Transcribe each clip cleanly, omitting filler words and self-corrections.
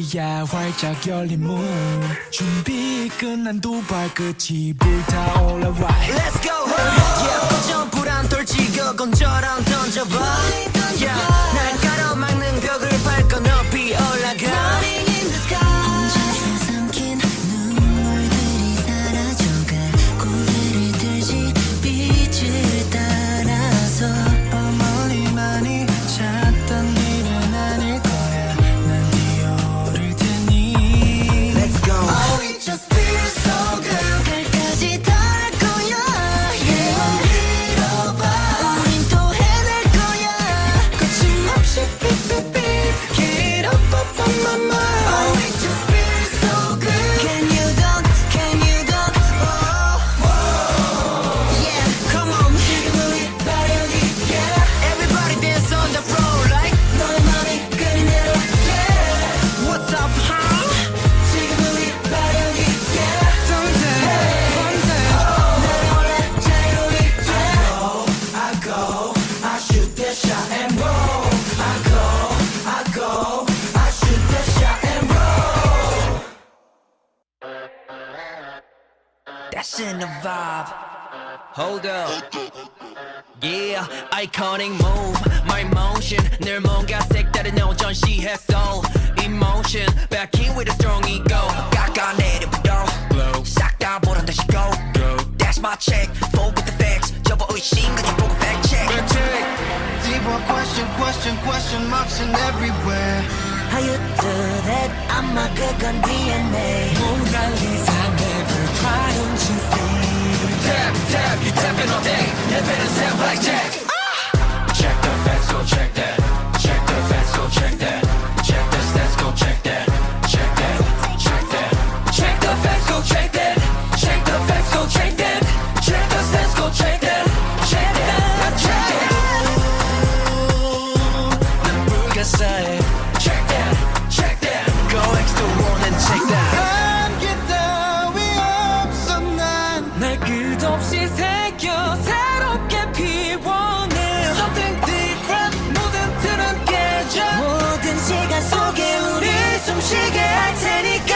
우리야 활짝 열린 문 준비 끝난 두 발끝이 불타올라 right Let's go yeah 점프란 돌지고 건조랑 던져봐 yeah 날 가로막는 벽을 밟고 높이 올라가 혼자서 삼킨 눈물들이 사라져가 고개를 들지 빛을 따라서 멀리만이 찾던 일은 아닐 거야 난 뛰어오를 테니 Let's go Oh it just feels so good 끝까지 따를 거야 yeah 믿어봐 우린 또 해낼 거야 거침없이 삐삐삐 Get up up on my mind Oh it just feels so good Can you don't oh yeah come on 지금 우리 발연기 yeah Everybody dance on the floor like 너의 맘이 그리 내려 yeah What's up huh 지금 우리 발연기 yeah 나를 원래 자유로이 yeah I go I shoot that shot and roll I go I shoot that shot and roll That's in the vibe Hold up Yeah iconic move My motion 늘 뭔가 색다른 너 전시했어 Emotion back in with a strong ego 깎아내려부터 싹 다 보란 듯이 go That's my check Full with the facts 접어 의심 그냥 보고 fact check Deeper question marks in everywhere How you do that 아마 그건 DNA 모나리자 never cry don't you see Tap you tapping all day 내 배는 sound like Jack Check the facts go check that Check the facts go check that Check the stats go check that Check that check that Check the facts go check that Check the facts go check that Check the stats go check that Check that check that 난 불가사해 Check that Go extra one and check that 한계 따위 없어 날 끝없이 새겨 새롭게 피워내 Something different 모든 틀은 깨져 모든 시간 속에 우리 숨쉬게 할 테니까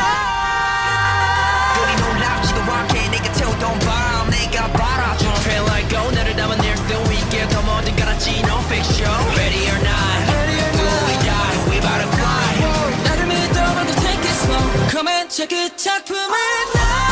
우리 놀랍지도 않게 내가 태우던 밤 내가 바라줘 Feel like go 나를 담아낼 수 있게 더 뭐든 갈았지 no fiction Ready or not Do we die we about to fly 나를 믿어봐도 take it slow Come and check it 작품을 나